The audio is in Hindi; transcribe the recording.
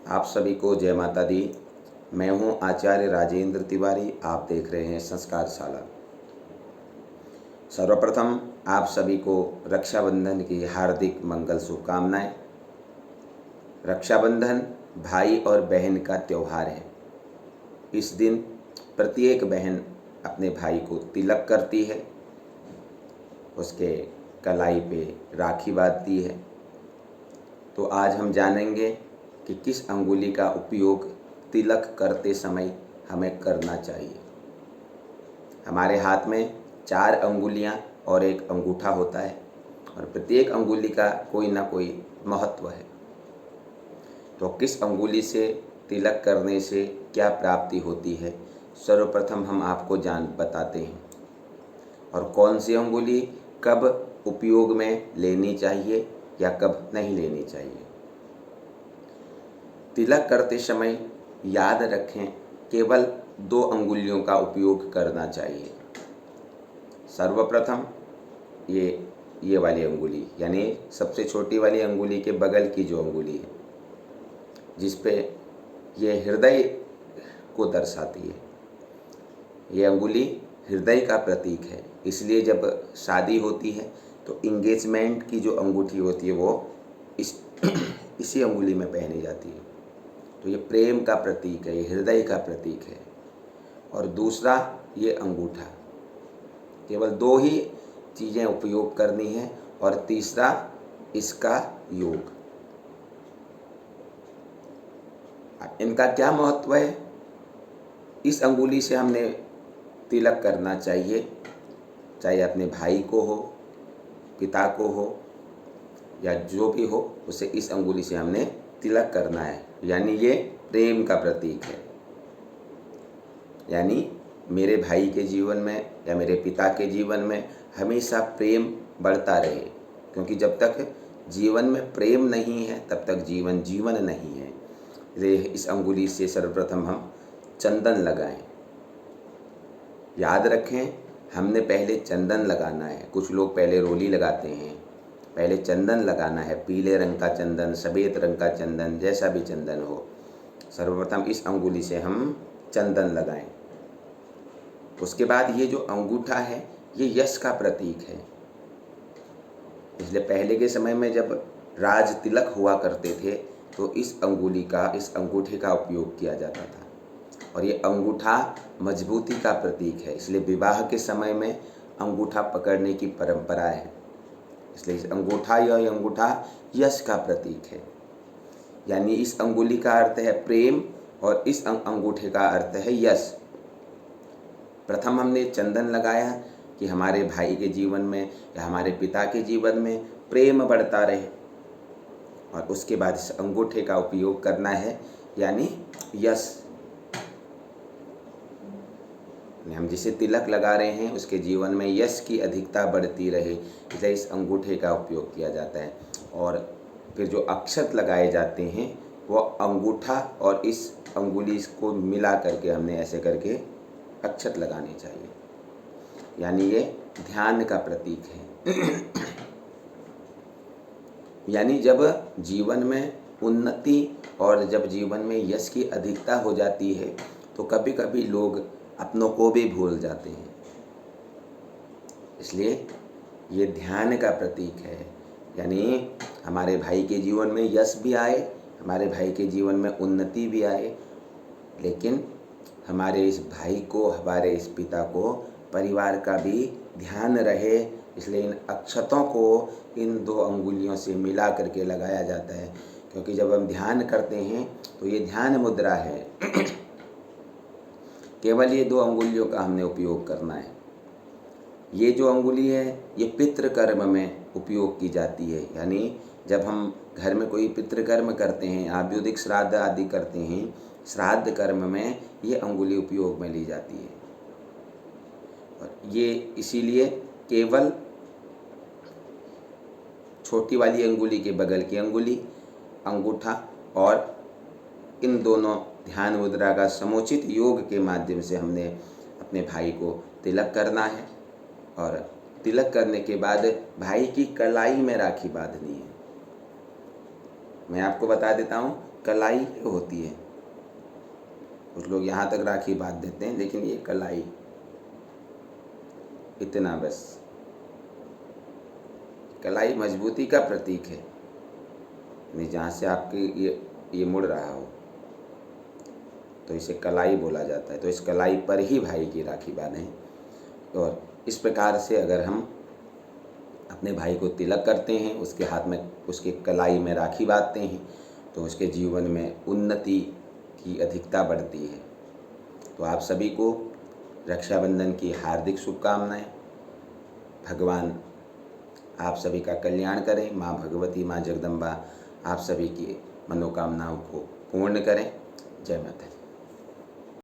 आप सभी को जय माता दी। मैं हूं आचार्य राजेंद्र तिवारी। आप देख रहे हैं संस्कारशाला। सर्वप्रथम आप सभी को रक्षाबंधन की हार्दिक मंगल शुभकामनाएं। रक्षाबंधन भाई और बहन का त्यौहार है। इस दिन प्रत्येक बहन अपने भाई को तिलक करती है, उसके कलाई पे राखी बांधती है। तो आज हम जानेंगे कि किस अंगुली का उपयोग तिलक करते समय हमें करना चाहिए। हमारे हाथ में 4 अंगुलियां और एक अंगूठा होता है और प्रत्येक अंगुली का कोई ना कोई महत्व है। तो किस अंगुली से तिलक करने से क्या प्राप्ति होती है, सर्वप्रथम हम आपको बताते हैं। और कौन सी अंगुली कब उपयोग में लेनी चाहिए या कब नहीं लेनी चाहिए। तिलक करते समय याद रखें, केवल 2 अंगुलियों का उपयोग करना चाहिए। सर्वप्रथम ये वाली अंगुली, यानी सबसे छोटी वाली अंगुली के बगल की जो अंगुली है, जिस पे ये हृदय को दर्शाती है। ये अंगुली हृदय का प्रतीक है, इसलिए जब शादी होती है तो इंगेजमेंट की जो अंगूठी होती है वो इसी अंगुली में पहनी जाती है। तो ये प्रेम का प्रतीक है, ये हृदय का प्रतीक है। और दूसरा ये अंगूठा। केवल 2 ही चीज़ें उपयोग करनी है और तीसरा इसका योग। इनका क्या महत्व है? इस अंगुली से हमने तिलक करना चाहिए, चाहे अपने भाई को हो, पिता को हो या जो भी हो, उसे इस अंगुली से हमने तिलक करना है। यानी ये प्रेम का प्रतीक है। यानी मेरे भाई के जीवन में या मेरे पिता के जीवन में हमेशा प्रेम बढ़ता रहे, क्योंकि जब तक जीवन में प्रेम नहीं है तब तक जीवन नहीं है। इसलिए इस अंगुली से सर्वप्रथम हम चंदन लगाएं। याद रखें, हमने पहले चंदन लगाना है। कुछ लोग पहले रोली लगाते हैं, पहले चंदन लगाना है। पीले रंग का चंदन, सफ़ेद रंग का चंदन, जैसा भी चंदन हो, सर्वप्रथम इस अंगुली से हम चंदन लगाएं। उसके बाद ये जो अंगूठा है ये यश का प्रतीक है। इसलिए पहले के समय में जब राज तिलक हुआ करते थे तो इस अंगूठे का उपयोग किया जाता था। और ये अंगूठा मजबूती का प्रतीक है, इसलिए विवाह के समय में अंगूठा पकड़ने की परंपरा है। इसलिए इस अंगूठा यश का प्रतीक है। यानी इस अंगुली का अर्थ है प्रेम और इस अंगूठे का अर्थ है यश। प्रथम हमने चंदन लगाया कि हमारे भाई के जीवन में या हमारे पिता के जीवन में प्रेम बढ़ता रहे, और उसके बाद इस अंगूठे का उपयोग करना है, यानी यश। हम जिसे तिलक लगा रहे हैं उसके जीवन में यश की अधिकता बढ़ती रहे, इसलिए इस अंगूठे का उपयोग किया जाता है। और फिर जो अक्षत लगाए जाते हैं वो अंगूठा और इस अंगुली को मिला करके हमने ऐसे करके अक्षत लगाने चाहिए। यानी ये ध्यान का प्रतीक है। यानी जब जीवन में उन्नति और जब जीवन में यश की अधिकता हो जाती है तो कभी कभी लोग अपनों को भी भूल जाते हैं। इसलिए ये ध्यान का प्रतीक है। यानी हमारे भाई के जीवन में यश भी आए, हमारे भाई के जीवन में उन्नति भी आए, लेकिन हमारे इस भाई को, हमारे इस पिता को, परिवार का भी ध्यान रहे। इसलिए इन अक्षतों को इन 2 अंगुलियों से मिला करके लगाया जाता है, क्योंकि जब हम ध्यान करते हैं तो ये ध्यान मुद्रा है। केवल ये 2 अंगुलियों का हमने उपयोग करना है। ये जो अंगुली है ये पितृकर्म में उपयोग की जाती है। यानी जब हम घर में कोई पितृकर्म करते हैं, आद्युदिक श्राद्ध आदि करते हैं, श्राद्ध कर्म में ये अंगुली उपयोग में ली जाती है। और ये इसीलिए केवल छोटी वाली अंगुली के बगल की अंगुली, अंगूठा और इन दोनों ध्यान मुद्रा का समुचित योग के माध्यम से हमने अपने भाई को तिलक करना है। और तिलक करने के बाद भाई की कलाई में राखी बांधनी है। मैं आपको बता देता हूँ कलाई होती है। कुछ लोग यहाँ तक राखी बांध देते हैं, लेकिन ये कलाई, इतना बस। कलाई मजबूती का प्रतीक है, यानी जहाँ से आपके ये मुड़ रहा हो तो इसे कलाई बोला जाता है। तो इस कलाई पर ही भाई की राखी बांधें। और इस प्रकार से अगर हम अपने भाई को तिलक करते हैं, उसके हाथ में, उसके कलाई में राखी बांधते हैं, तो उसके जीवन में उन्नति की अधिकता बढ़ती है। तो आप सभी को रक्षाबंधन की हार्दिक शुभकामनाएं। भगवान आप सभी का कल्याण करें। माँ भगवती, माँ जगदम्बा आप सभी की मनोकामनाओं को पूर्ण करें। जय माता।